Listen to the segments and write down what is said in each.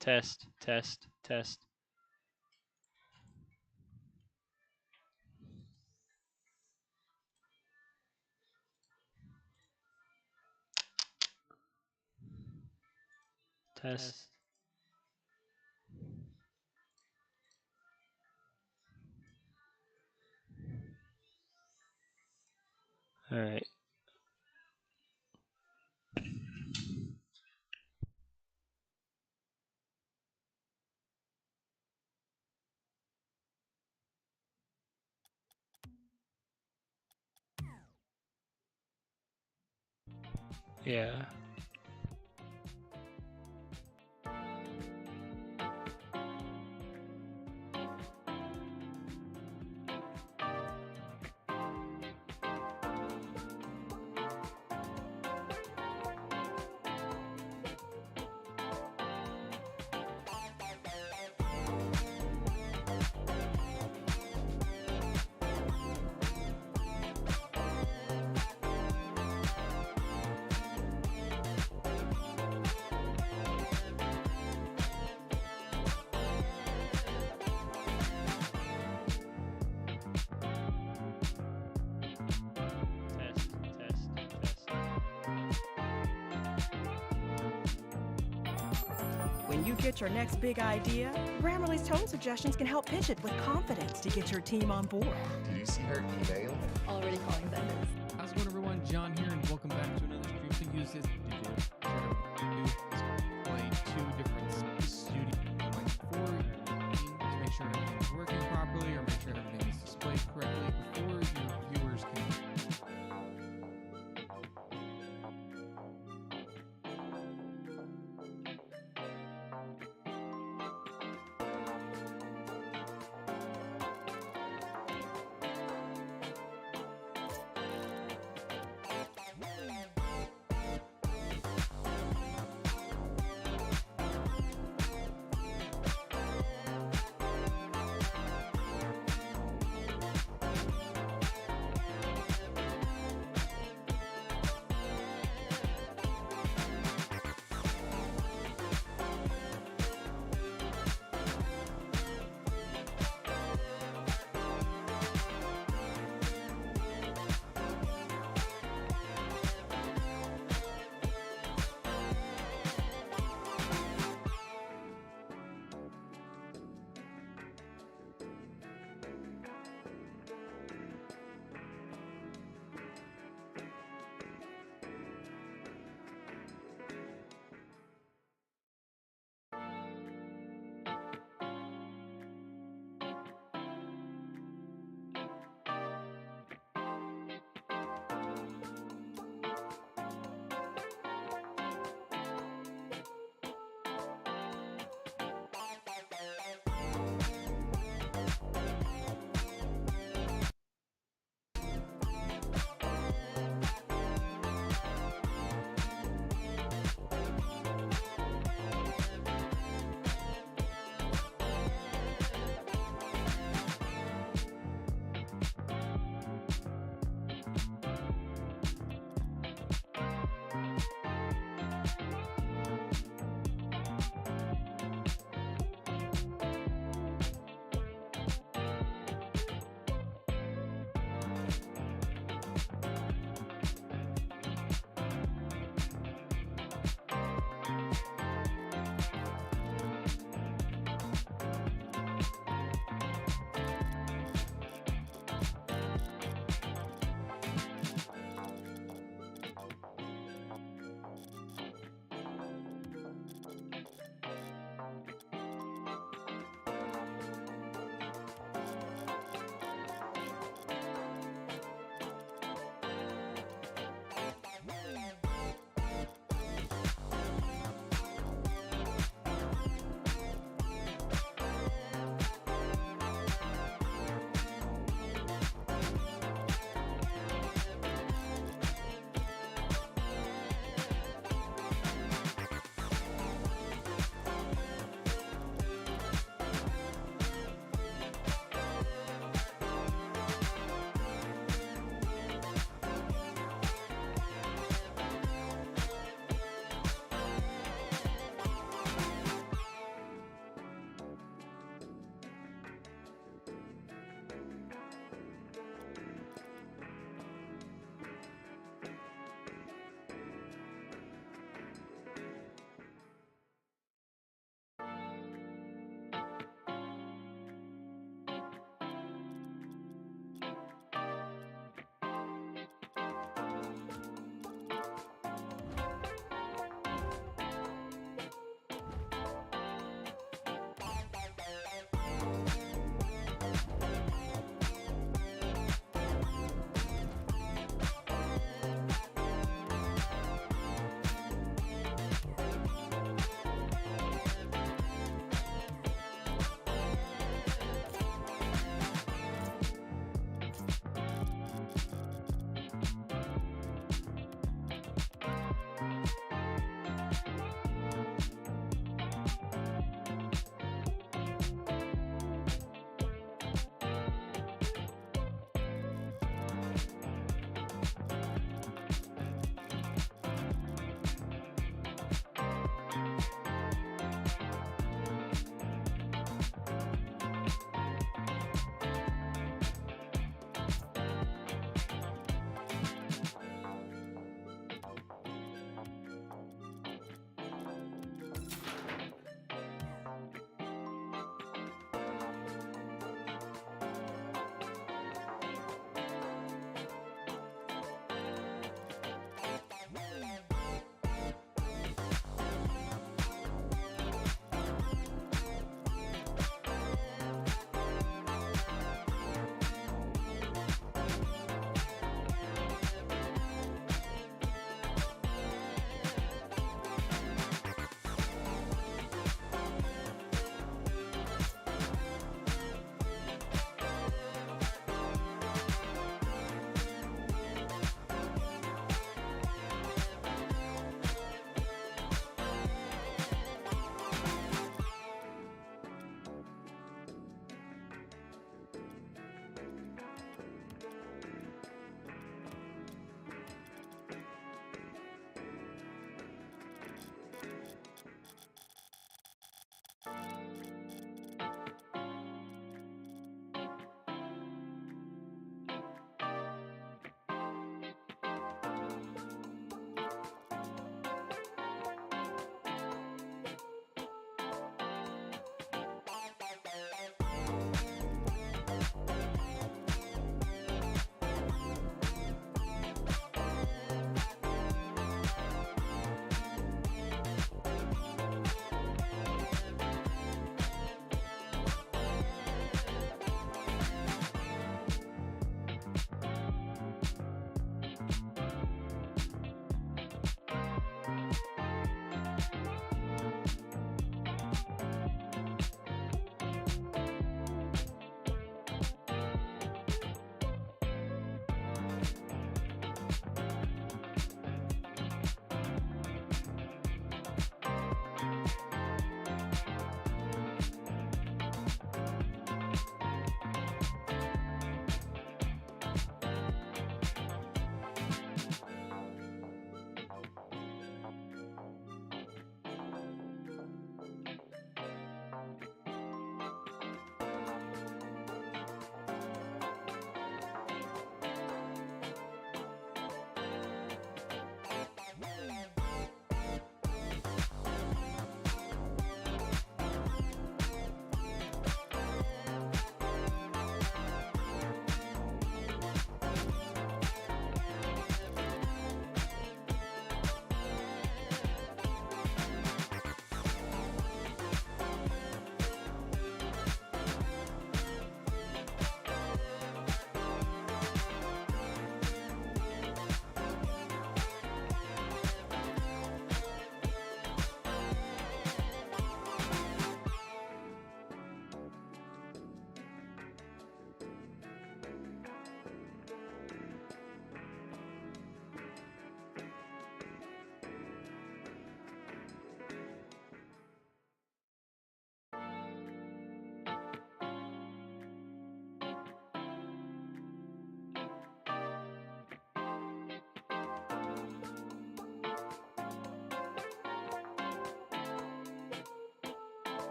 Test, test, test. Test. All right. Yeah. Test, test, test. When you get your next big idea, Grammarly's tone suggestions can help pitch it with confidence to get your team on board. Did you see her email? Already calling vendors. How's it going, everyone? John here, and welcome back to another stream. So use this to play two different studios before to make sure everything's working properly or make sure everything is displayed correctly before your viewers can.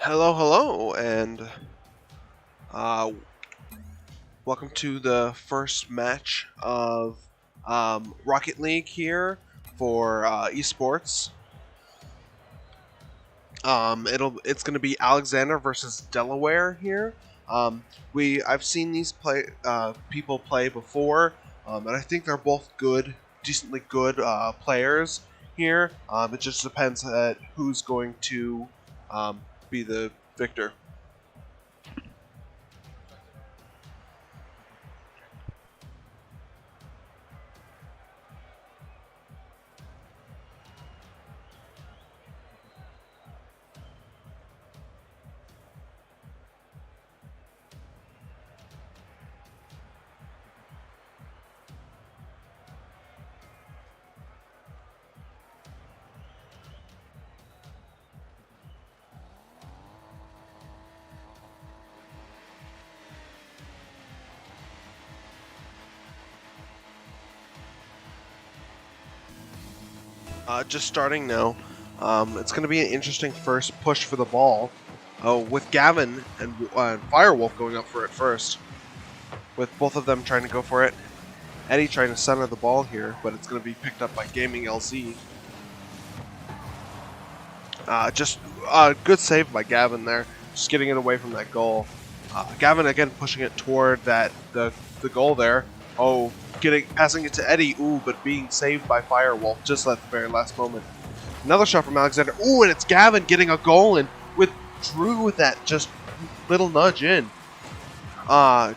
Hello, hello, and uh, welcome to the first match of Rocket League here for esports. It's going to be Alexander versus Delaware here. I've seen these people play before, and I think they're both good, decently good players here. It just depends at who's going to be the victor. Just starting now. It's going to be an interesting first push for the ball. With Gavin and Firewolf going up for it first. With both of them trying to go for it. Eddie trying to center the ball here, but it's going to be picked up by Gaming LZ. Just a good save by Gavin there. Just getting it away from that goal. Gavin again pushing it toward the goal there. Oh, passing it to Eddie. Ooh, but being saved by Firewolf just at the very last moment. Another shot from Alexander. Ooh, and it's Gavin getting a goal in with Drew with that just little nudge in.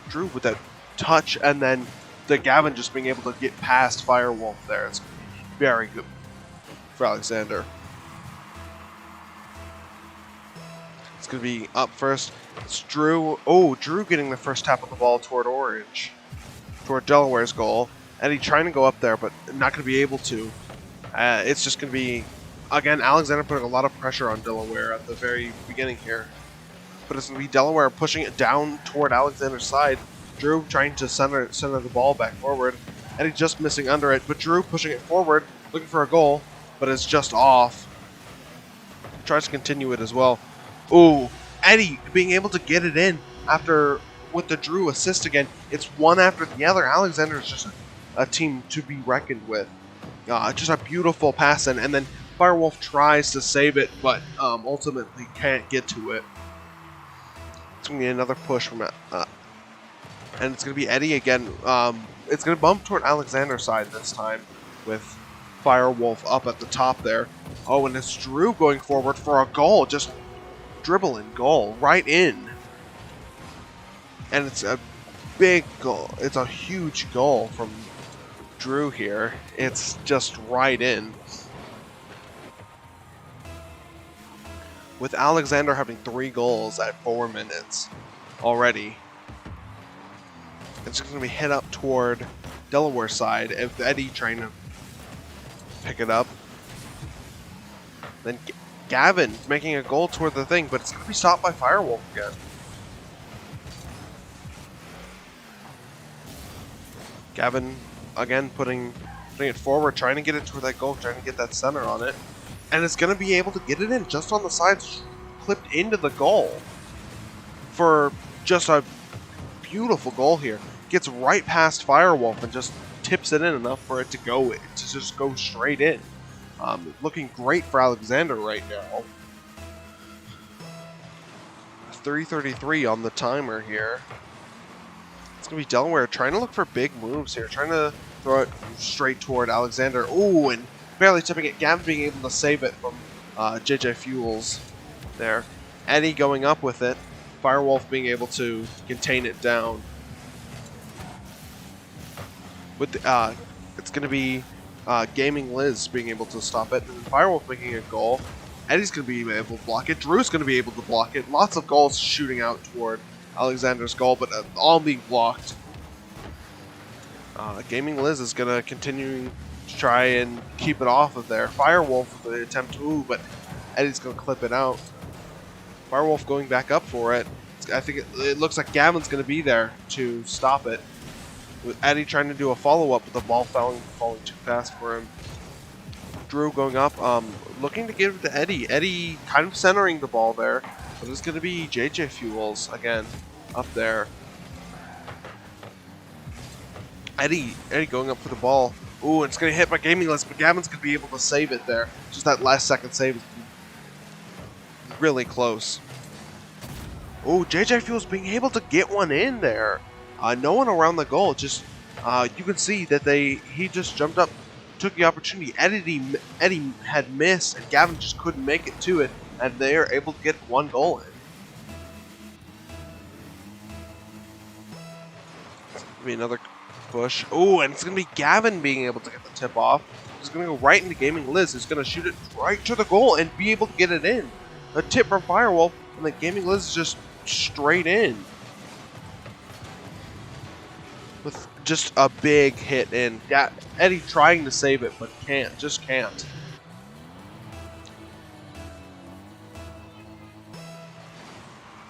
Drew with that touch, and then the Gavin just being able to get past Firewolf there. It's very good for Alexander. It's going to be up first. It's Drew. Oh, Drew getting the first tap of the ball toward Orange. Toward Delaware's goal. Eddie trying to go up there, but not going to be able to. It's just going to be, again, Alexander putting a lot of pressure on Delaware at the very beginning here. But it's going to be Delaware pushing it down toward Alexander's side. Drew trying to center the ball back forward. Eddie just missing under it, but Drew pushing it forward, looking for a goal, but it's just off. Tries to continue it as well. Ooh, Eddie being able to get it in after with the Drew assist again. It's one after the other. Alexander is just a team to be reckoned with. Just a beautiful pass in, and then Firewolf tries to save it, but ultimately can't get to it. It's going to be another push from and it's going to be Eddie again. It's going to bump toward Alexander's side this time with Firewolf up at the top there. Oh, and it's Drew going forward for a goal. Just dribbling goal right in. And it's a big goal. It's a huge goal from Drew here. It's just right in. With Alexander having 3 goals at 4 minutes already. It's going to be hit up toward Delaware's side. If Eddie trying to pick it up. Then Gavin making a goal toward the thing, but it's going to be stopped by Firewolf again. Gavin again putting it forward, trying to get it toward that goal, trying to get that center on it. And it's going to be able to get it in just on the sides, clipped into the goal. For just a beautiful goal here. Gets right past Firewolf and just tips it in enough for it to just go straight in. Looking great for Alexander right now. 3:33 on the timer here. It's going to be Delaware trying to look for big moves here. Trying to throw it straight toward Alexander. Ooh, and barely tipping it. Gavin being able to save it from JJ Fuels there. Eddie going up with it. Firewolf being able to contain it down. With it's going to be Gaming Liz being able to stop it. And Firewolf making a goal. Eddie's going to be able to block it. Drew's going to be able to block it. Lots of goals shooting out toward Alexander's goal, but all being blocked. Gaming Liz is going to continue to try and keep it off of there. Firewolf with the attempt to move, but Eddie's going to clip it out. Firewolf going back up for it. I think it looks like Gavin's going to be there to stop it. With Eddie trying to do a follow-up, but the ball falling too fast for him. Drew going up, looking to give it to Eddie. Eddie kind of centering the ball there. But it's going to be JJ Fuels again up there. Eddie going up for the ball. Ooh, it's going to hit by Gaming List, but Gavin's going to be able to save it there. Just that last second save is really close. Ooh, JJ Fuels being able to get one in there. No one around the goal. Just you can see that he just jumped up, took the opportunity. Eddie had missed, and Gavin just couldn't make it to it, and they are able to get one goal in. Be another push. Oh, and it's going to be Gavin being able to get the tip off. He's going to go right into Gaming Liz. He's going to shoot it right to the goal and be able to get it in. A tip from Firewolf, and then Gaming Liz is just straight in. With just a big hit in. Eddie trying to save it, but just can't.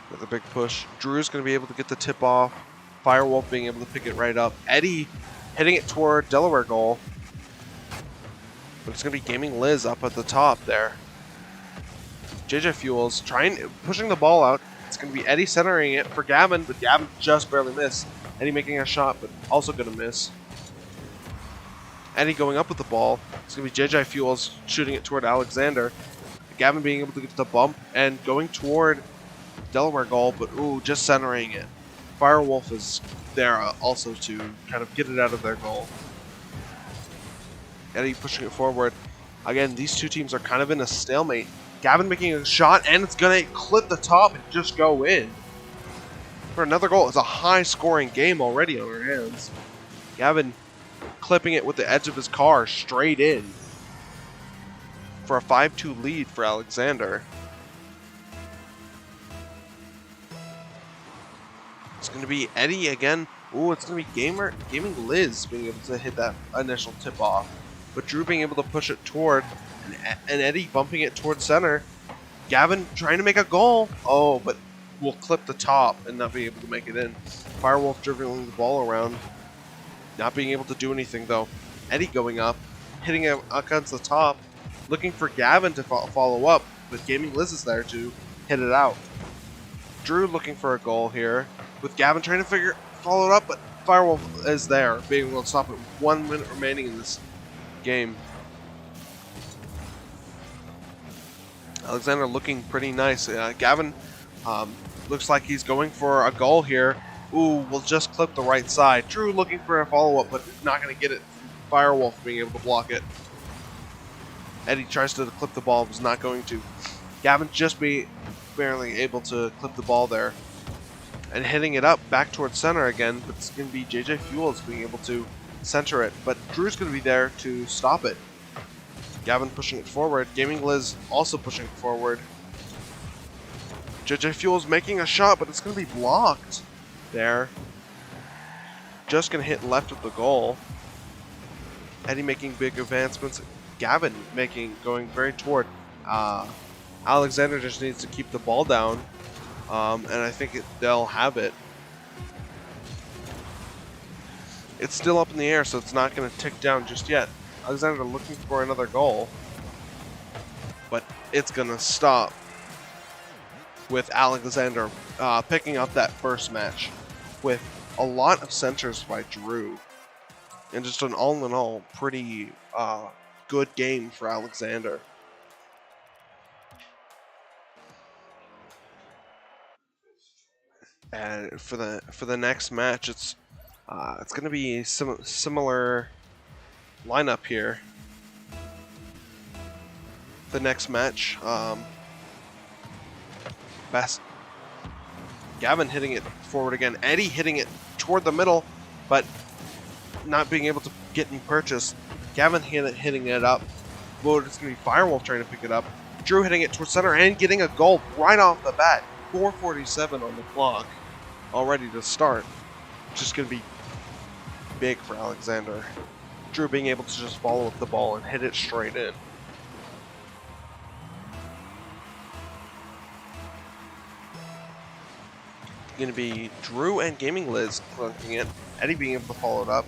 With a big push. Drew's going to be able to get the tip off. Firewolf being able to pick it right up. Eddie hitting it toward Delaware goal. But it's going to be Gaming Liz up at the top there. JJ Fuels pushing the ball out. It's going to be Eddie centering it for Gavin, but Gavin just barely missed. Eddie making a shot, but also going to miss. Eddie going up with the ball. It's going to be JJ Fuels shooting it toward Alexander. Gavin being able to get the bump and going toward Delaware goal, but ooh, just centering it. Firewolf is there also to kind of get it out of their goal. Eddie pushing it forward. Again, these two teams are kind of in a stalemate. Gavin making a shot, and it's going to clip the top and just go in. For another goal. It's a high-scoring game already on our hands. Gavin clipping it with the edge of his car straight in. For a 5-2 lead for Alexander. It's going to be Eddie again. Ooh, it's going to be Gaming Liz being able to hit that initial tip off. But Drew being able to push it toward, and Eddie bumping it toward center. Gavin trying to make a goal. Oh, but will clip the top and not be able to make it in. Firewolf dribbling the ball around. Not being able to do anything, though. Eddie going up, hitting it against the top. Looking for Gavin to follow up, but Gaming Liz is there to hit it out. Drew looking for a goal here, with Gavin trying to follow it up, but Firewolf is there, being able to stop it. 1 minute remaining in this game. Alexander looking pretty nice. Gavin looks like he's going for a goal here. Ooh, will just clip the right side. Drew looking for a follow-up, but not going to get it. Firewolf being able to block it. Eddie tries to clip the ball, was not going to. Gavin just barely able to clip the ball there. And hitting it up back towards center again, but it's going to be JJ Fuels being able to center it. But Drew's going to be there to stop it. Gavin pushing it forward. Gaming Liz also pushing it forward. JJ Fuels making a shot, but it's going to be blocked there. Just going to hit left of the goal. Eddie making big advancements. Gavin going very toward. Alexander just needs to keep the ball down. And I think they'll have it. It's still up in the air, so it's not going to tick down just yet. Alexander looking for another goal. But it's going to stop with Alexander picking up that first match with a lot of centers by Drew. And just an all-in-all pretty good game for Alexander. And for the next match, it's going to be similar lineup here. The next match, Gavin hitting it forward again. Eddie hitting it toward the middle, but not being able to get in purchase. Gavin hitting it up. Well, it's going to be Firewolf trying to pick it up. Drew hitting it towards center and getting a goal right off the bat. 4:47 on the clock, all ready to start. Just going to be big for Alexander. Drew being able to just follow up the ball and hit it straight in. Going to be Drew and Gaming Liz clunking it. Eddie being able to follow it up.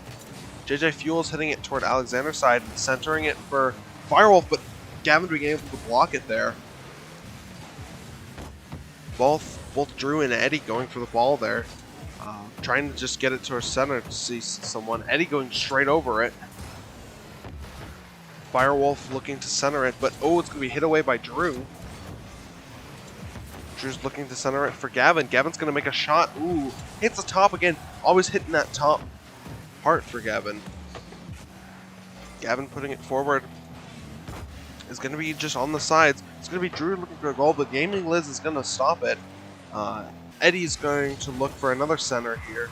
JJ Fuels hitting it toward Alexander's side and centering it for Firewolf, but Gavin being able to block it there. Both Drew and Eddie going for the ball there. Trying to just get it to our center to see someone. Eddie going straight over it. Firewolf looking to center it, but oh, it's going to be hit away by Drew. Drew's looking to center it for Gavin. Gavin's going to make a shot. Ooh, hits the top again. Always hitting that top part for Gavin. Gavin putting it forward. Is going to be just on the sides. It's going to be Drew looking for a goal, but Gaming Liz is going to stop it. Eddie's going to look for another center here.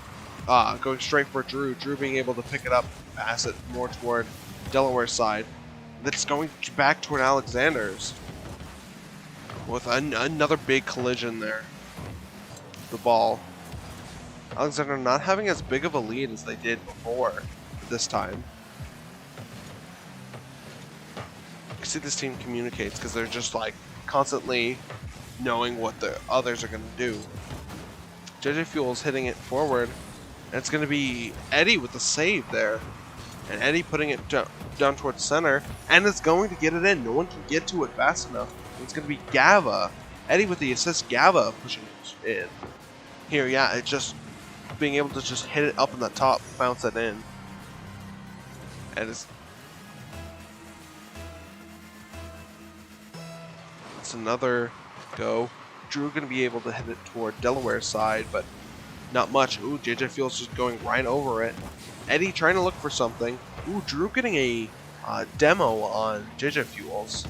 Going straight for Drew. Drew being able to pick it up, pass it more toward Delaware's side. That's going back toward Alexander's. With another big collision there. The ball. Alexander not having as big of a lead as they did before this time. You see this team communicates because they're just like constantly knowing what the others are going to do. JJ Fuel's hitting it forward, and it's going to be Eddie with the save there. And Eddie putting it down towards center, and it's going to get it in. No one can get to it fast enough. It's going to be Gava. Eddie with the assist, Gava pushing it in. Here, yeah, it's just being able to just hit it up in the top, bounce it in. And it's another go. Drew going to be able to hit it toward Delaware's side, but not much. Ooh, JJ Fuel's just going right over it. Eddie trying to look for something. Ooh, Drew getting a demo on JJ Fuels.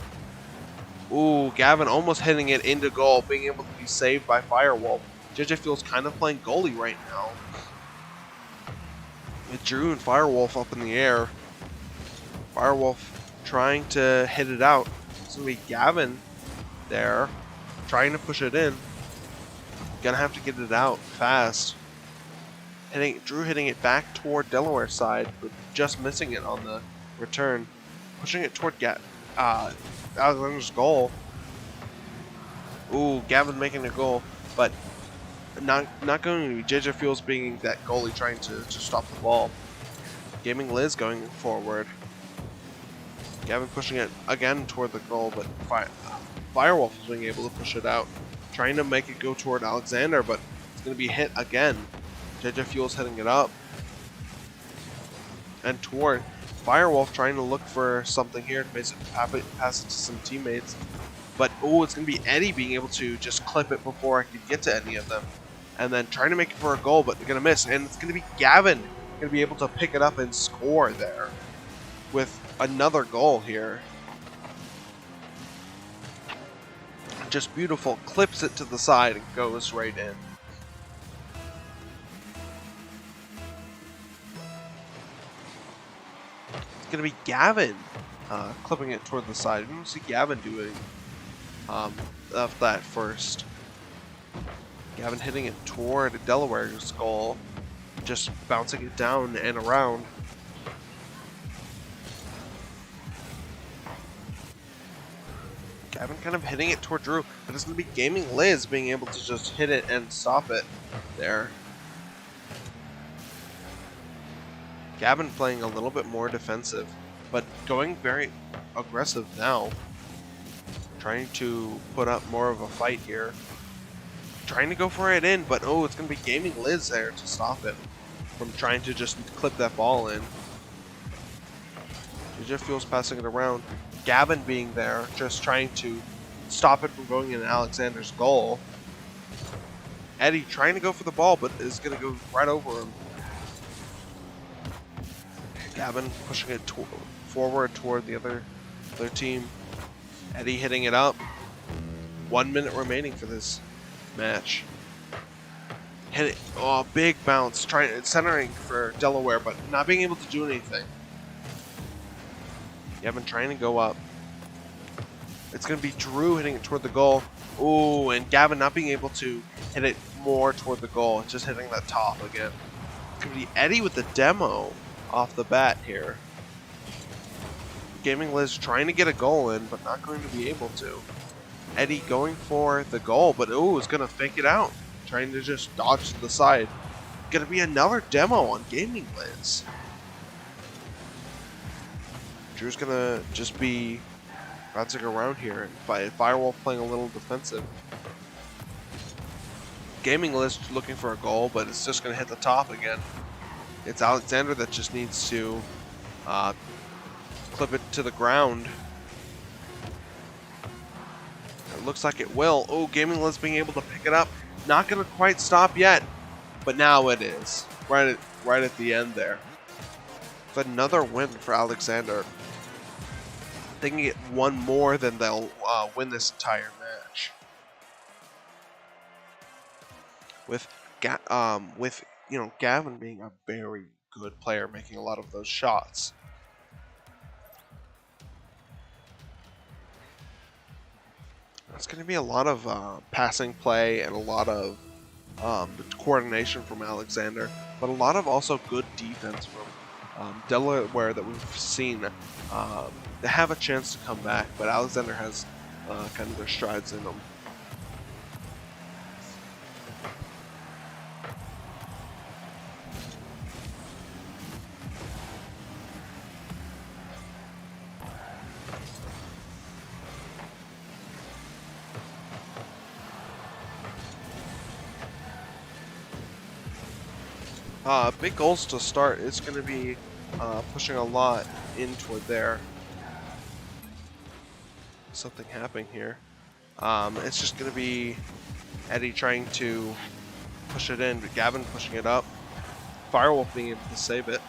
Ooh, Gavin almost hitting it into goal, being able to be saved by Firewolf. JJ Fuel's kind of playing goalie right now. With Drew and Firewolf up in the air. Firewolf trying to hit it out. It's going to be Gavin there, trying to push it in. Gonna have to get it out fast. Drew hitting it back toward Delaware's side, but just missing it on the return. Pushing it toward Alexander's goal. Ooh, Gavin making a goal, but not going to be. JJ Fuels being that goalie trying to stop the ball. Gaming Liz going forward. Gavin pushing it again toward the goal, but Firewolf is being able to push it out. Trying to make it go toward Alexander, but it's going to be hit again. JJ Fuel's hitting it up. And toward Firewolf trying to look for something here to basically pass it to some teammates. But, oh, it's going to be Eddie being able to just clip it before I could get to any of them. And then trying to make it for a goal, but they're going to miss. And it's going to be Gavin going to be able to pick it up and score there with another goal here. Just beautiful, clips it to the side and goes right in. It's going to be Gavin clipping it toward the side. We don't see Gavin doing that first. Gavin hitting it toward Delaware's goal, just bouncing it down and around. Gavin kind of hitting it toward Drew, but it's going to be Gaming Liz being able to just hit it and stop it there. Gavin playing a little bit more defensive, but going very aggressive now. Trying to put up more of a fight here. Trying to go for it in, but oh, it's going to be Gaming Liz there to stop it from trying to just clip that ball in. JJ Fuel's passing it around. Gavin being there, just trying to stop it from going in Alexander's goal. Eddie trying to go for the ball, but is going to go right over him. Gavin pushing it forward toward the other team. Eddie hitting it up. 1 minute remaining for this match. Hit it. Oh, big bounce. Centering for Delaware, but not being able to do anything. Gavin trying to go up. It's going to be Drew hitting it toward the goal. Ooh, and Gavin not being able to hit it more toward the goal. It's just hitting that top again. It's going to be Eddie with the demo off the bat here. Gaming Liz trying to get a goal in, but not going to be able to. Eddie going for the goal, but ooh, is going to fake it out. Trying to just dodge to the side. Going to be another demo on Gaming Liz. Drew's going to just be bouncing around here. And Firewolf playing a little defensive. Gaming List looking for a goal, but it's just going to hit the top again. It's Alexander that just needs to clip it to the ground. It looks like it will. Oh, Gaming List being able to pick it up. Not going to quite stop yet, but now it is. Right at the end there. It's another win for Alexander. They can get one more, then they'll win this entire match. With Gavin being a very good player, making a lot of those shots. It's going to be a lot of passing play and a lot of coordination from Alexander, but a lot of also good defense from Delaware that we've seen. They have a chance to come back, but Alexander has kind of their strides in them. Big goals to start. It's going to be pushing a lot in toward there. Something happening here. It's just going to be Eddie trying to push it in, but Gavin pushing it up. Firewolf being able to save it.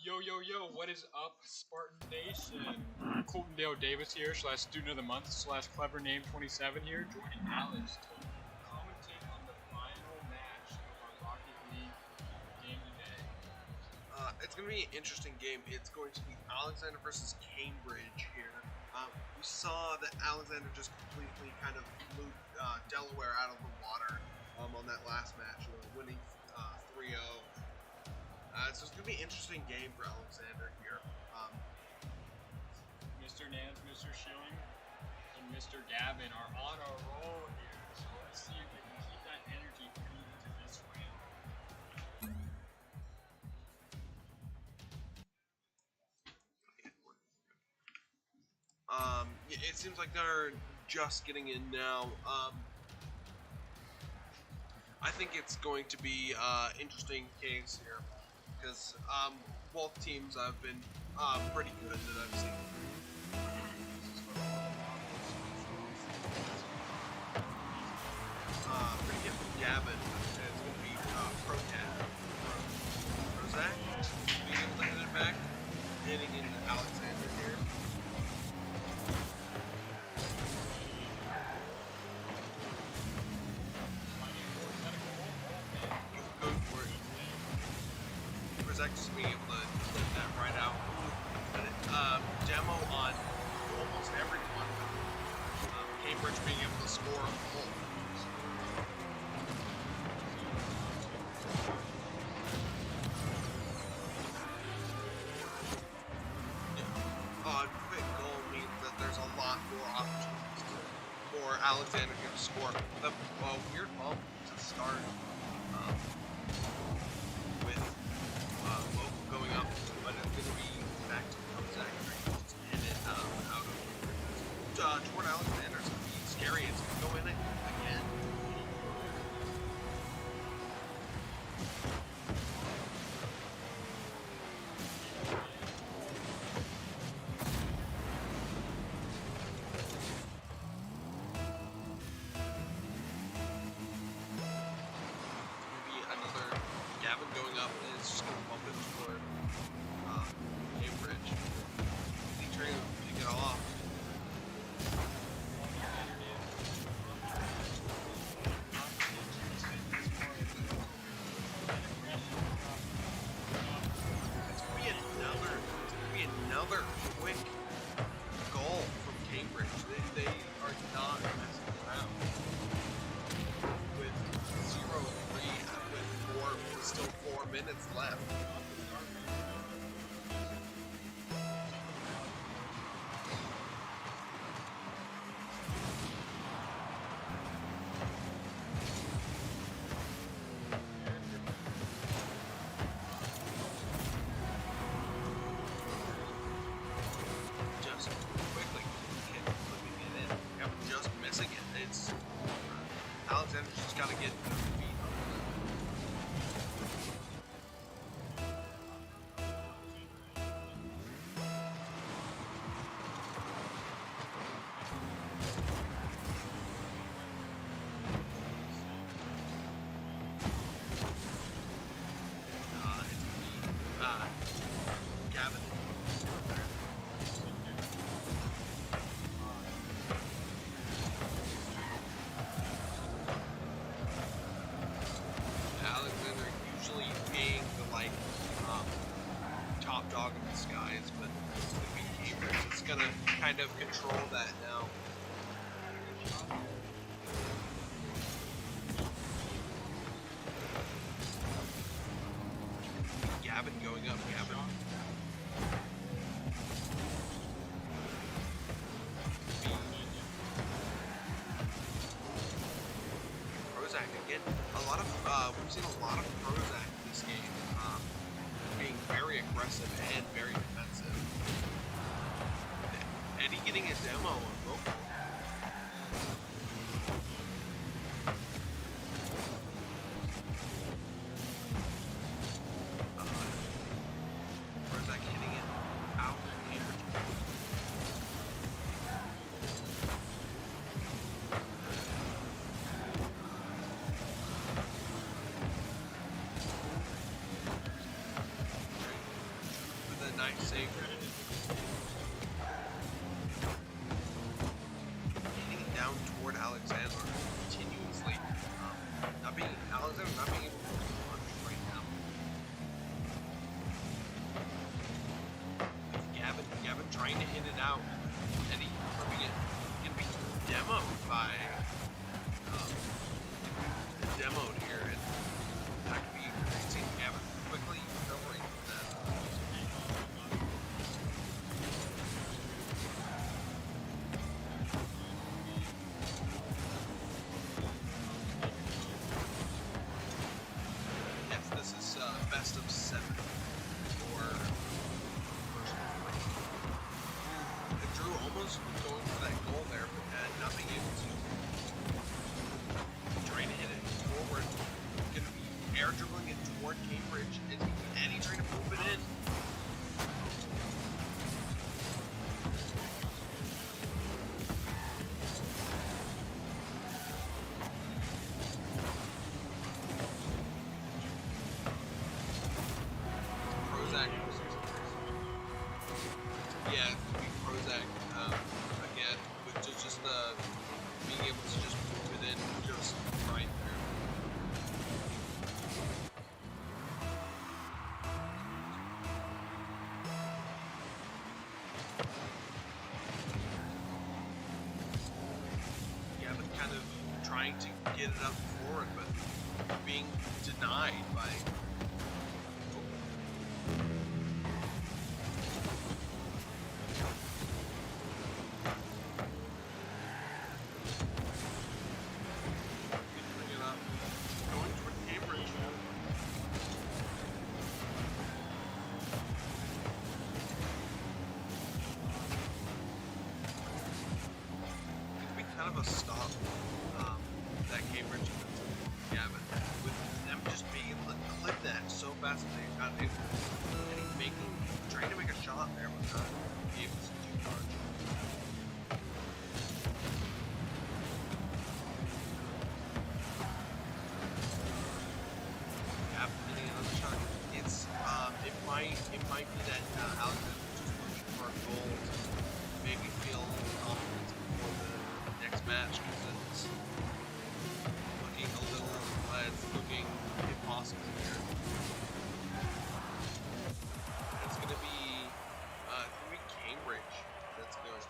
Yo, yo, yo, what is up, Spartan Nation? Coltondale Davis here, / student of the month, / clever name 27 here, joining Alex to commentate on the final match of our Rocket League game today. It's going to be an interesting game. It's going to be Alexander versus Cambridge here. We saw that Alexander just completely kind of blew Delaware out of the water on that last match, winning 3-0. So it's going to be an interesting game for Alexander here. Mr. Nance, Mr. Schilling, and Mr. Gavin are on a roll here, so let's see if they can keep that energy coming into this round. It seems like they're just getting in now. I think it's going to be an interesting case here because both teams have been pretty good that I've seen. Pretty good from Gavin. It's going to be Prozac being able to hit it back, hitting into Alexander here. Prozac just being able to clip that right out. Demo on almost everyone. Cambridge being able to score on the goal. Quick goal means that there's a lot more opportunities for Alexander to score. The weird bump to start with Local going up, but it's going to be back to Prozac and it out of toward Alexander. It's going to be scary. It's going to go in it again. Gavin going up and it's just going to bump it toward Cambridge. He's trying to pick it off. It's going to be another quick goal from Cambridge. They are not messing around. With 0-3 with still 4 minutes left. Just quickly flipping it in. Yep, just missing it. It's Alexander's just got to get their feet on Gavin. Alexander usually being the top dog in the skies, but it's going to be Cambridge. It's going to kind of control that now. Gavin going up. Gavin. Prozac again. We've seen a lot of Prozac in this game, being very aggressive and very defensive. Eddie getting a demo on Local. Prozac hitting it out here. they credited hitting it down toward Alexander continuously. Alexander not being able to punch right now. Gavin trying to hit it out. Eddie proving it can be demoed by demoed here, and that could be interesting. Gavin quickly recovering from that. Yes, this is best of 7 for and Drew almost going for that goal there, but not being able to. Trying to hit it forward. Going to be air dribbling it toward Cambridge. And Eddie trying to move it in. Prozac. Yeah, it could be Prozac again, with just being able to just move it in just right there. Yeah, but kind of trying to get it up forward, but being denied by. Bring it up. Going toward Cambridge. It'd be kind of a stop that Cambridge Gavin with them just being able to clip that so fast that they got it. And he's trying to make a shot there, but not be able to do much. Getting another shot. It might be that Alexander just looking for a goal to maybe feel a little confident for the next match, because it's looking looking impossible here. It's gonna be Cambridge that's going to.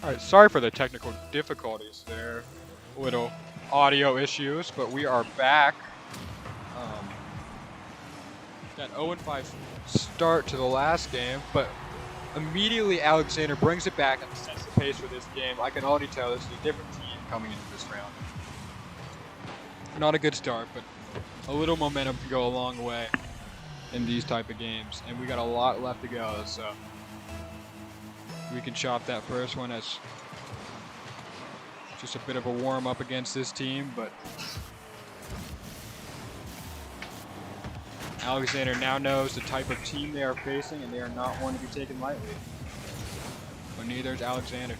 Alright, sorry for the technical difficulties there. Little audio issues, but we are back. That 0-5 start to the last game, but immediately Alexander brings it back and sets the pace for this game. I can already tell this is a different team coming into this round. Not a good start, but a little momentum can go a long way in these type of games, and we got a lot left to go, so we can chop that first one as just a bit of a warm-up against this team, but Alexander now knows the type of team they are facing, and they are not one to be taken lightly. But neither is Alexander.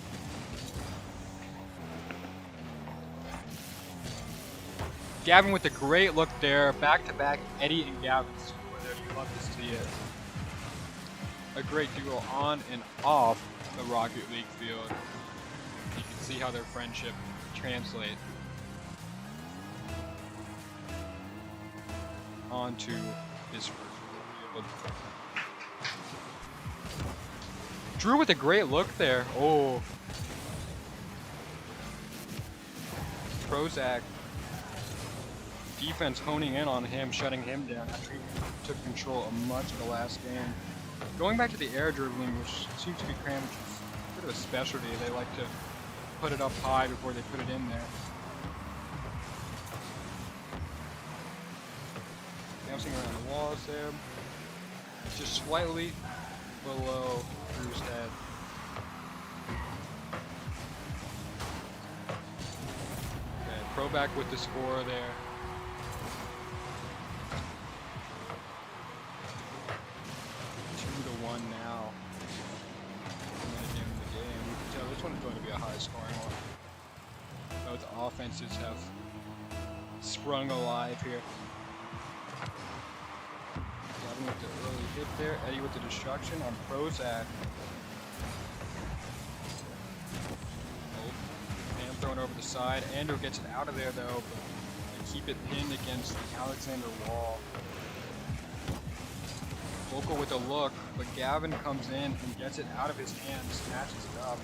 Gavin with a great look there, back-to-back Eddie and Gavin score there. You love to see it. A great duo on and off the Rocket League field. You can see how their friendship translates onto his first field. Drew with a great look there. Oh. Prozac defense honing in on him, shutting him down after he took control of much of the last game. Going back to the air dribbling, which seems to be Cramwich's a bit of a specialty. They like to put it up high before they put it in there. Bouncing around the walls there. Just slightly below Drew's head. Okay, Proback with the score there. 2-1 now. A minute into the game. You can tell this one is going to be a high scoring one. Both offenses have sprung alive here. Gavin with the early hit there. Eddie with the destruction on Prozac. Oh, Pam thrown over the side. Andrew gets it out of there though, but they keep it pinned against the Alexander wall. Vocal with a look, but Gavin comes in and gets it out of his hand, snatches it up.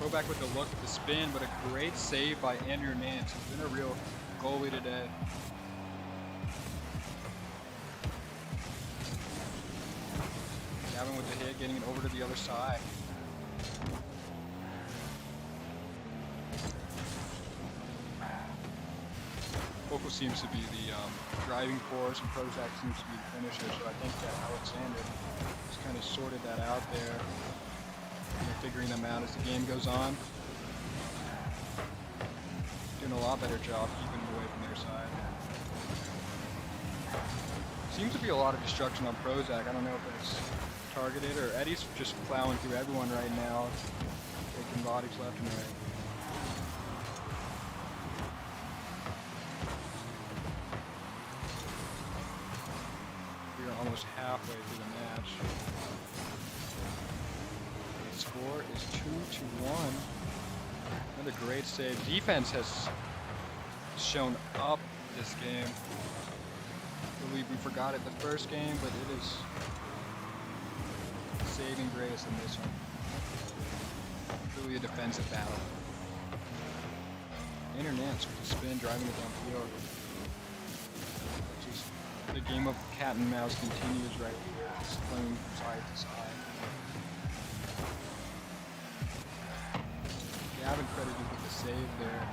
Proback with the look at the spin, but a great save by Andrew Nance, who's been a real goalie today. Gavin with the hit, getting it over to the other side. Vocal seems to be the driving force, and Prozac seems to be the finisher, so I think that Alexander just kind of sorted that out there. Figuring them out as the game goes on. Doing a lot better job keeping them away from their side. Seems to be a lot of destruction on Prozac. I don't know if it's targeted or Eddie's just plowing through everyone right now, taking bodies left and right. We're almost halfway through the match. The score is 2-1. Another great save. Defense has shown up this game. I believe we forgot it the first game, but it is saving grace in this one. Really a defensive battle. Internet's with the spin, driving it downfield. Just the game of cat and mouse continues right here. Just playing from side to side. Gavin credited with the save there.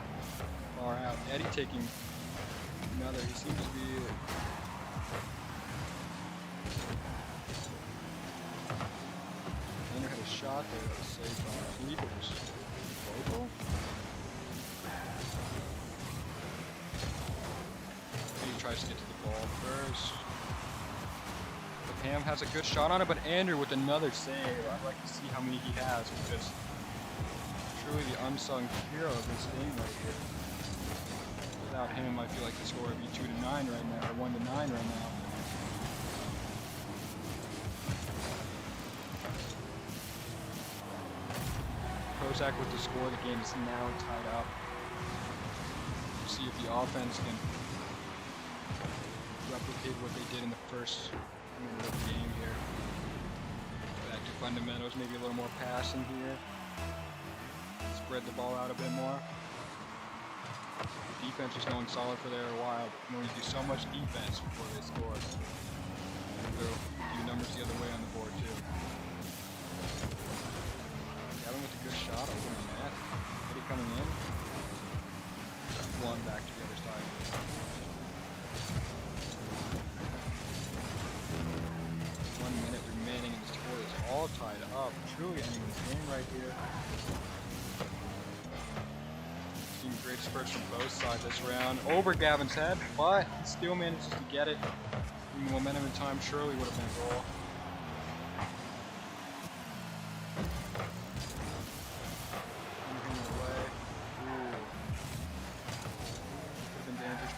Far out. Eddie taking another. He seems to be. Andrew had a shot there that was saved by, I believe it was Vogel? Eddie tries to get to the ball first. But Pam has a good shot on it, but Andrew with another save. I'd like to see how many he has, because truly the unsung hero of this game right here. Without him, I feel like the score would be 2-9 right now, or 1-9 right now. Prozac with the score, the game is now tied up. See if the offense can replicate what they did in the first minute of the game here. Back to fundamentals, maybe a little more passing here. Spread the ball out a bit more. The defense was going solid for there a while. You only do so much defense before they score. And throw a few numbers the other way on the board too. Gavin with a good shot over the net. Eddie coming in. One back to the other side. 1 minute remaining and the score is all tied up. Truly anyone's game right here. Seeing great spurts from both sides this round. Over Gavin's head, but he still manages to get it. Even momentum and time surely would have been a goal.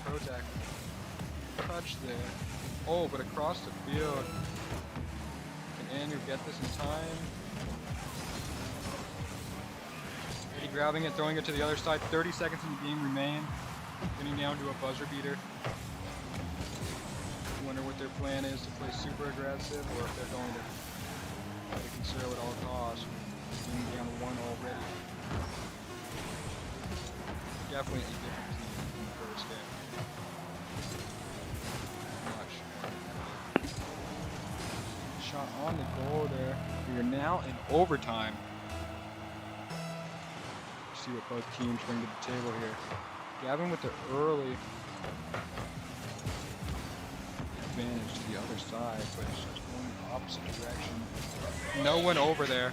Prozac touch there. Oh, but across the field. Can Andrew get this in time? Eddie grabbing it, throwing it to the other side. 30 seconds in the game remain. Getting down to a buzzer beater. Wonder what their plan is, to play super aggressive or if they're going to try to conserve at all costs. Being down 1 already. Definitely a different team from the first game. on the goal there. We are now in overtime. See what both teams bring to the table here. Gavin with the early advantage to the other side, but it's just going the opposite direction. No one over there.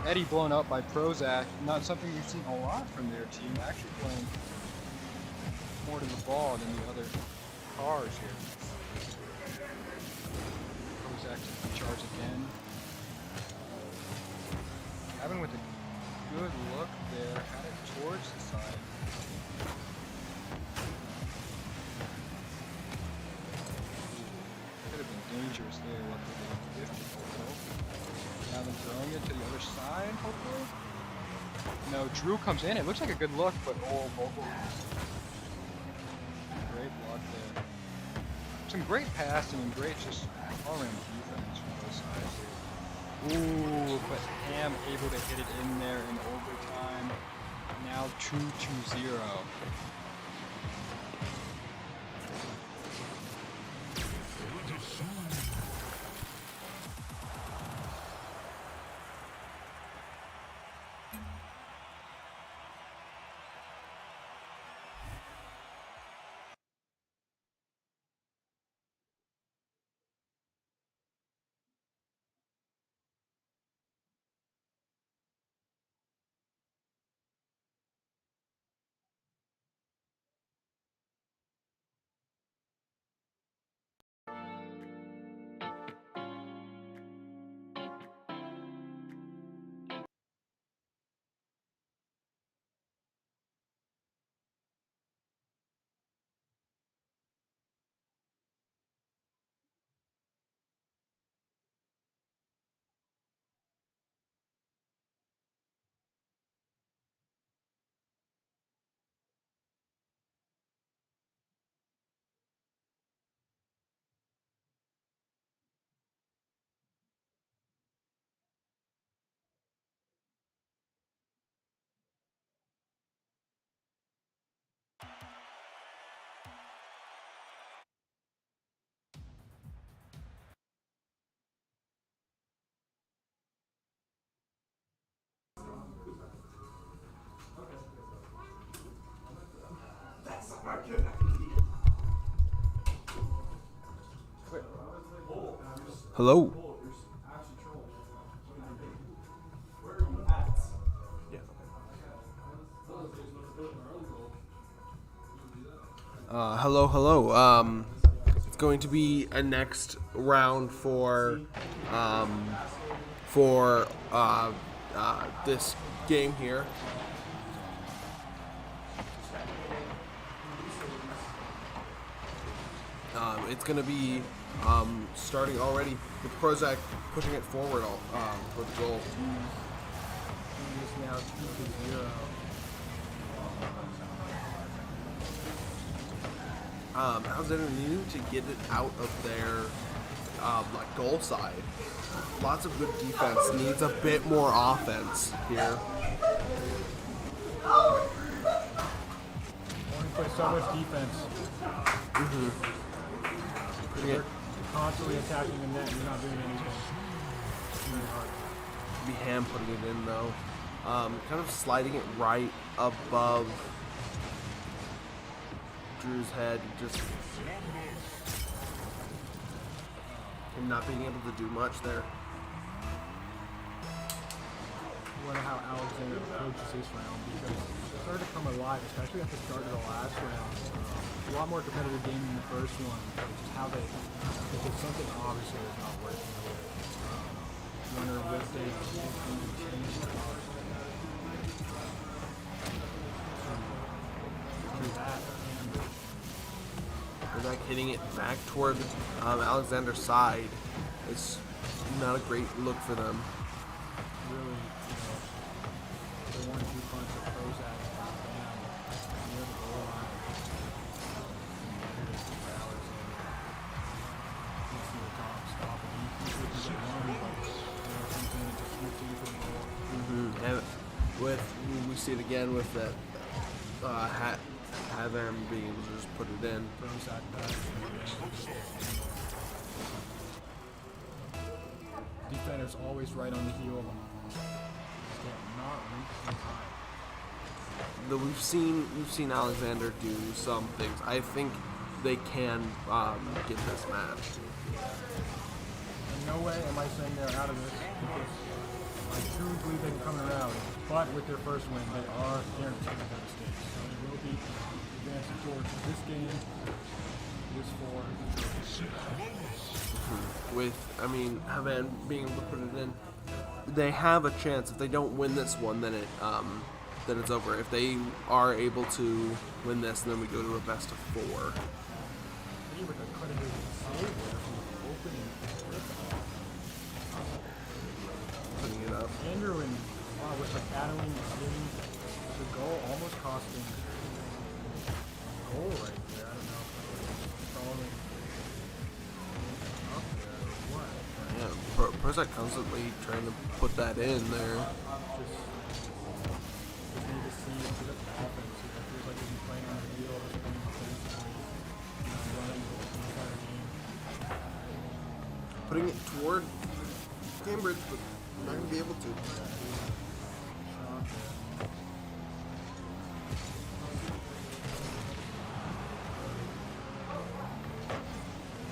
Eddie blown up by Prozac. Not something we've seen a lot from their team. Actually playing more to the ball than the other cars here. Prozac to the charge again. Gavin with a good look there. Had it towards the side. Could have been dangerous there. Luckily they lifted it. Gavin throwing it to the other side, hopefully. No, Drew comes in. It looks like a good look, but Vogel. Great block there. Some great passing and great just all-around defense from both sides here. Ooh, but Ham able to hit it in there in overtime. Now 2-2-0. Hello. Hello. It's going to be a next round for this game here. It's going to be starting already with Prozac pushing it forward for the goal. It is now 2-0. Alexander needing to get it out of their goal side. Lots of good defense. Needs a bit more offense here. Only play so much defense. You're constantly attacking the net and you're not doing anything. It's really hard. Be Ham putting it in though. Kind of sliding it right above Drew's head. Just him not being able to do much there. I wonder how Alexander approaches this round because it started to come alive, especially at the start of the last round. A lot more competitive game than the first one. Just how they, because something obviously is not working with runner with a change through that. They're like hitting it back toward Alexander's side. It's not a great look for them. Really, the 1-2 punch that throws at near the goal line. And we see it again with that have them being able to just put it in. Alexander's always right on the heel of them. Just not reach in time. We've seen Alexander do some things. I think they can get this match. In no way am I saying they're out of this, because I truly believe they can come around. But with their first win, they are guaranteed to go to state. So they will be advancing towards this game, this four. With, Havan being able to put it in, they have a chance. If they don't win this one, then it's over. If they are able to win this, then we go to a best of 4. With a credited save there from the opening. Putting it up. Andrew and with like battling getting the goal, almost costing a goal right there. I don't know if stalling up there or what. Yeah, Prozac constantly trying to put that in there. Just need to see a bit of offense here. It feels like he's playing on the wheel, he's playing offensively, running the entire game. Putting it toward Cambridge, but not going to be able to. Shot there.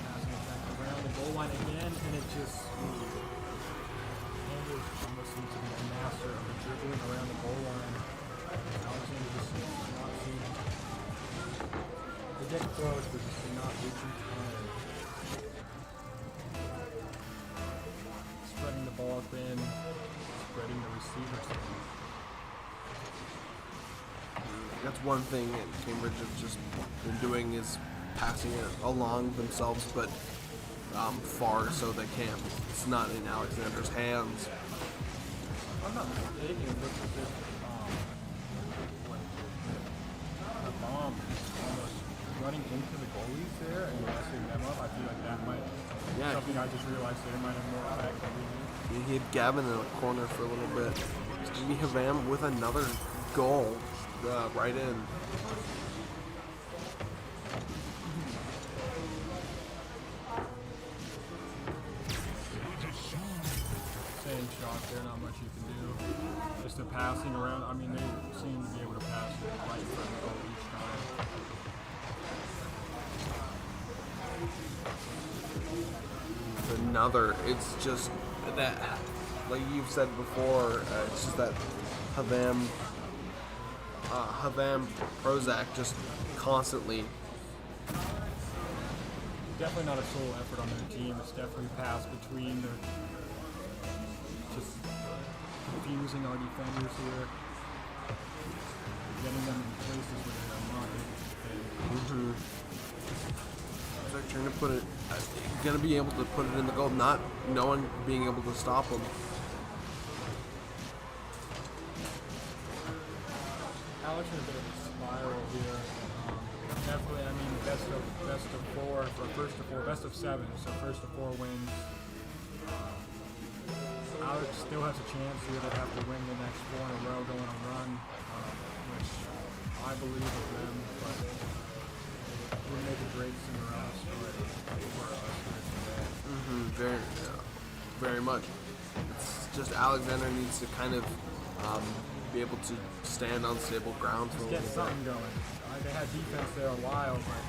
Passing it back around the goal line again, and it just... Andrews almost seems to be the master of the dribbling around the goal line. Alexander just not seeing it. They get close, but just not reaching time. Spreading the ball thin, spreading the receiver thin. That's one thing that Cambridge has just been doing, is passing it along themselves, but far so they can. It's not in Alexander's hands. If I'm not mistaken, it looks as if the bomb is almost running into the goalies there and messing them up. I feel like that might Yeah. something I just realized there might have more effect than we knew. He had Gavin in a corner for a little bit. Jimmy Havam with another goal right in. Same shot there, not much you can do. Just the passing around. I mean, they seem to be able to pass it right in front of the goal each time. Another. It's just that, like you've said before, it's just that Havam Prozac just constantly. Definitely not a solo effort on their team. It's definitely pass between. They're just confusing our defenders here. Getting them in places where they're not able to fit. They're trying to put it, gonna be able to put it in the goal, not no one being able to stop them. Alex in a bit of a spiral here. Definitely, I mean, best of 4 for first of 4, best of 7. So first of 4 wins. Alex still has a chance here. They have to win the next 4 in a row, go on a run, which I believe of them, but it would make a great Cinderella story for us here today. Very much. It's just Alexander needs to kind of be able to stand on stable ground for a Get little something bit. going. They had defense there a while, but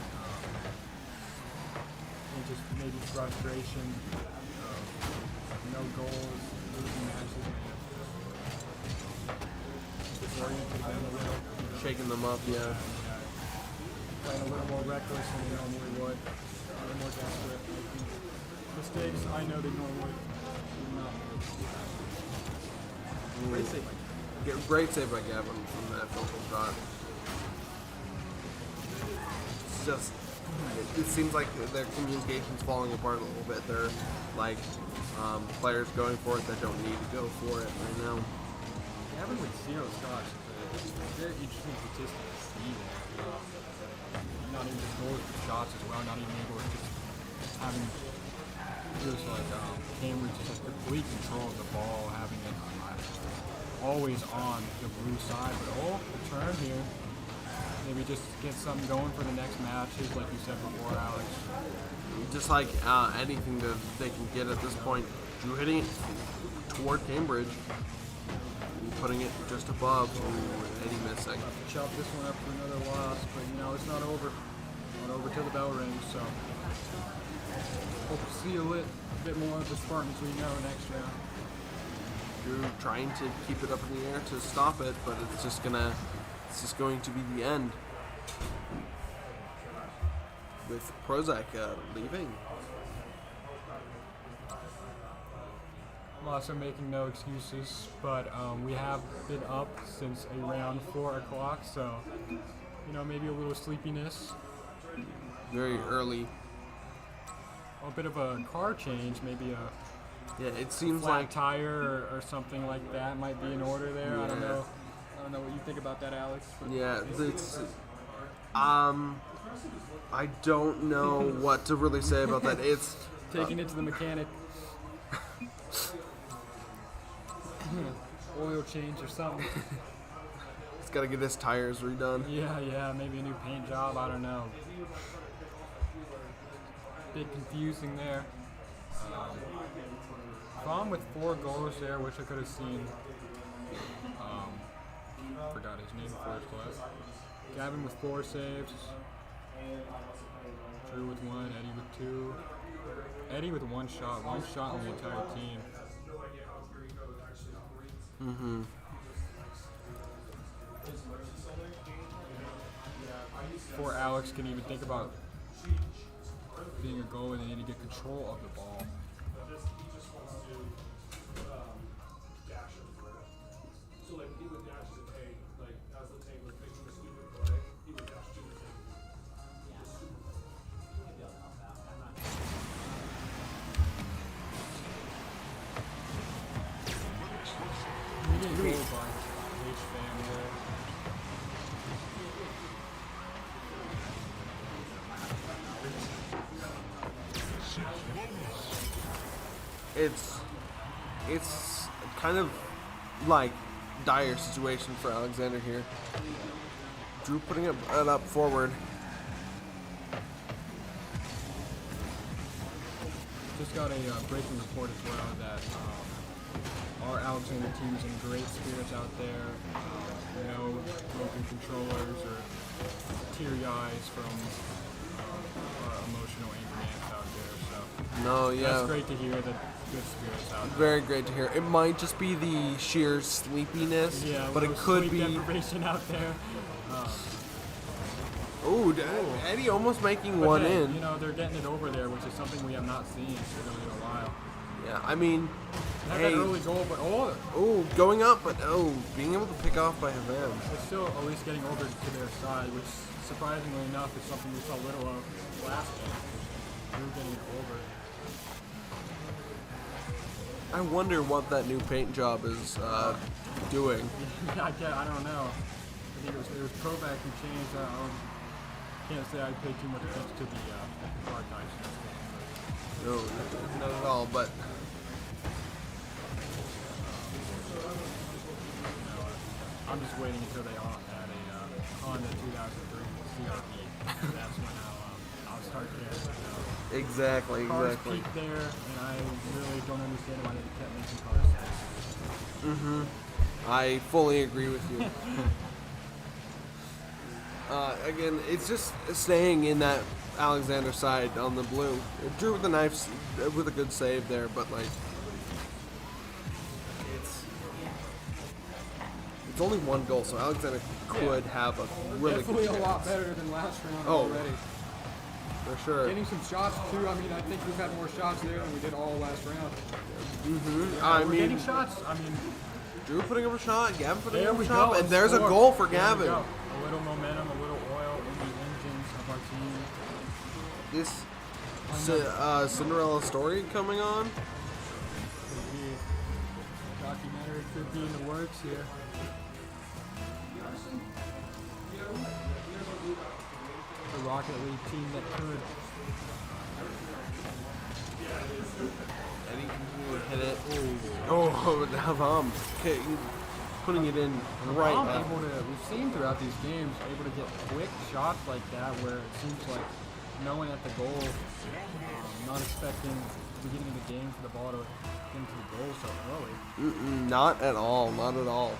it just maybe frustration, no goals, losing matches, disoriented them a little. Shaking them up, yeah. Playing a little more reckless than they normally would, a little more desperate. Making mistakes I know they normally do not make. Great save. Great save by Gavin from that focal shot. It's just, it seems like their communication's falling apart a little bit. They're like players going for it that don't need to go for it right now. Gavin with 0 shots is a very interesting statistic to see there. Not even just goals, but shots as well. Not even able to just having just like Cambridge just complete control of the ball, having it always on the blue side. But the turn here. Maybe just get something going for the next matches, like you said before, Alex. Just like anything that they can get at this point, Drew hitting it toward Cambridge. Putting it just above. Ooh, Eddie missing. Chop this one up for another loss, but you know, it's not over. Not over till the bell rings, so hope to see a bit more of the Spartans we know next round. Drew trying to keep it up in the air to stop it, but it's just going to be the end. With Prozac leaving. I'm also making no excuses, but we have been up since around 4 o'clock, so you know, maybe a little sleepiness. Very early. A bit of a car change, maybe a Yeah, it seems flat like tire or something like that might be in order there. I don't Yeah. know. I don't know what you think about that, Alex. But yeah, it's I don't know what to really say about that. It's taking it to the mechanic. Oil change or something. it's got to get his tires redone. Yeah, maybe a new paint job. I don't know. Bit confusing there. Tom with 4 goals there, which I could have seen. Forgot his name first left. Gavin with 4 saves. Drew with 1. Eddie with 2. Eddie with 1 shot. 1 shot on the entire team. Before Alex can even think about being a goalie, they need to get control of the ball. Immediate goal by H-Fam there. It's kind of like dire situation for Alexander here. Drew putting it up forward. Just got a breaking report as well that our Alexander team is in great spirits out there. No broken controllers or teary eyes from our emotional angry ants out there. So No, yeah. that's great to hear that good spirits out there. Very great to hear. It might just be the sheer sleepiness, Yeah, but it little could sleep be. deprivation out there. Ooh, Eddie almost making But one hey, in. you know, they're getting it over there, which is something we have not seen really in a while. Yeah, I mean, Not hey, that early goal, but going up, but being able to pick off by Havan. it's still at least getting over to their side, which surprisingly enough is something we saw little of last game. Drew getting it over. I wonder what that new paint job is doing. I don't know. I think it was Provac who changed. Can't say I paid too much attention to the car types. No, not at all, but I'm just waiting until they all had a Honda 2003 CRV. That's when I'll start caring. exactly. Cars peaked there, and I really don't understand why they kept making cars. I fully agree with you. Again, it's just staying in that Alexander side on the blue. It drew with the knife with a good save there, but like it's only 1 goal, so Alexander could have a really Definitely good a lot chance. better than last round Oh. already. For sure. Getting some shots too. I mean, I think we've had more shots there than we did all last round. I We're mean, getting shots. I mean, Drew putting up a shot, Gavin putting there up we a shot, go. and there's a Score. goal for There we Gavin. go. A little momentum, a little oil in the engines of our team. This Cinderella story coming on. Could be documentary, could be in the works here. The Rocket League team that could. Eddie continuing to hit it. Oh, Havam putting it in right I'm now. able to. We've seen throughout these games able to get quick shots like that, where it seems like no one at the goal, not expecting beginning of the game for the ball to get into the goal so early. Not at all. Not at all.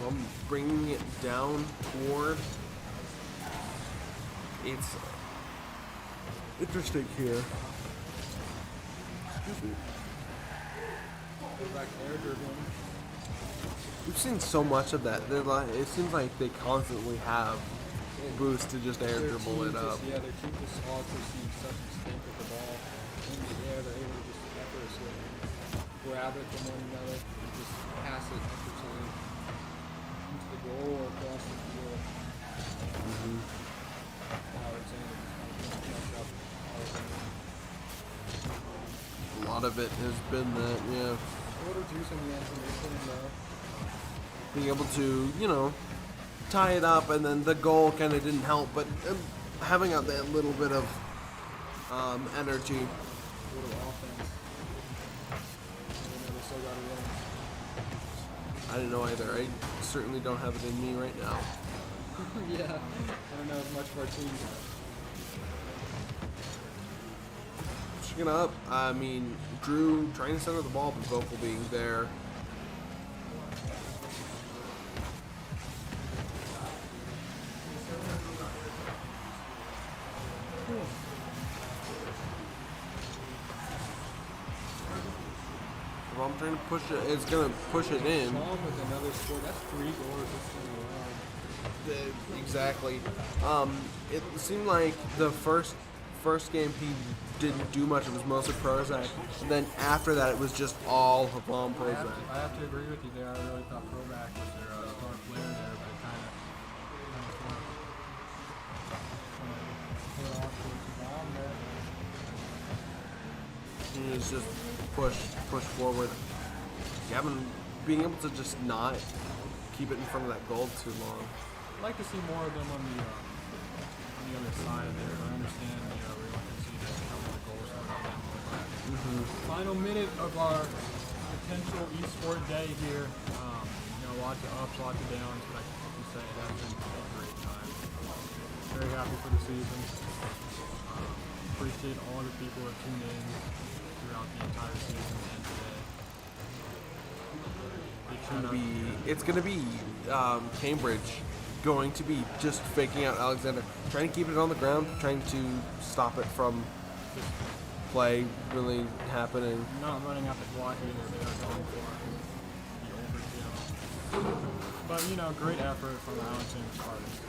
I'm bringing it down toward. It's interesting here. Excuse me. Go back there, dribbling. We've seen so much of that. It seems like they constantly have boosts to just air dribble it up. Yeah, their team just also seems such extent with the ball in the air. They're able to just effortlessly grab it from one another and just pass it effortlessly into the goal or across the field. Alexander just kind of catch up. A lot of it has been that, yeah. Order juice in the end, though. Being able to, tie it up, and then the goal kind of didn't help, but having out that little bit of energy. A little offense. They still got it in. I didn't know either. I certainly don't have it in me right now. Yeah, I don't know as much of our team. Pushing it up. I mean, Drew trying to center the ball, but Vocal being there. If I'm trying to push it, it's going to push it in. Sean with another score. That's 3 goals this time around. Exactly. It seemed like the first game he didn't do much. It was mostly Prozac. And then after that, it was just all Havam Prozac. I have to agree with you there. I really thought Provac was their star player there, but it kind of put off towards the bomb there. And it's just push forward. Gavin being able to just not keep it in front of that goal too long. I'd like to see more of them on the other side of there. I understand we want to see that come with the goals. Final minute of our potential esport day here. Lots of ups, lots of downs, but I can say it has been a great time. Very happy for the season. Appreciate all the people that tuned in throughout the entire season and today. It's gonna be Cambridge going to be just faking out Alexander, trying to keep it on the ground, trying to stop it from play really happening. Not running out the block either. They are going for the overkill. But great effort from Alexander Spartans.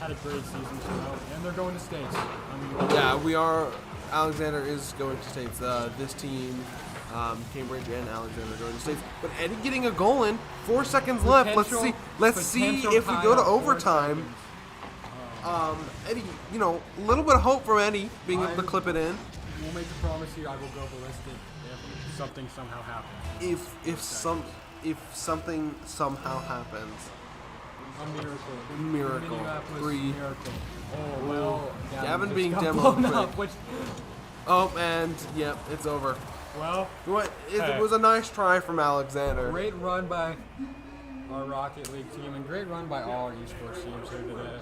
Had a great season throughout, and they're going to states. Yeah, we are. Alexander is going to states. This team, Cambridge and Alexander going to states. But Eddie getting a goal in. 4 seconds left. Let's see if we go to overtime. Eddie, a little bit of hope from Eddie being able to clip it in. We'll make a promise here. I will go ballistic if something somehow happens. If something somehow happens. A miracle. Miracle. 3. Miracle. Oh well. Gavin being got demoed blown up, quick. Oh, and yep, it's over. Well, it was a nice try from Alexander. Great run by our Rocket League team, and great run by all our esports teams here today.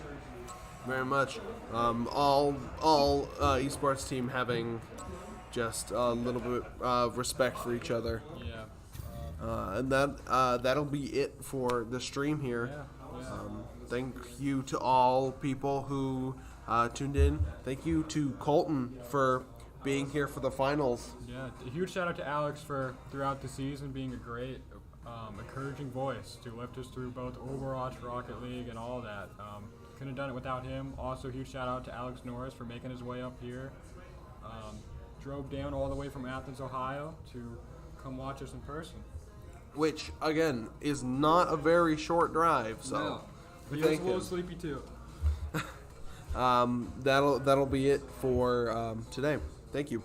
Very much. All esports team having just a little bit of respect for each other. Yeah. And that'll be it for the stream here. Yeah. Thank you to all people who tuned in. Thank you to Colton for being here for the finals. Yeah, a huge shout out to Alex for throughout the season being a great, encouraging voice to lift us through both Overwatch, Rocket League, and all that. Couldn't have done it without him. Also, huge shout out to Alex Norris for making his way up here. Drove down all the way from Athens, Ohio to come watch us in person. Which, again, is not a very short drive, so No. we He was thank a little him. sleepy too. That'll be it for today. Thank you.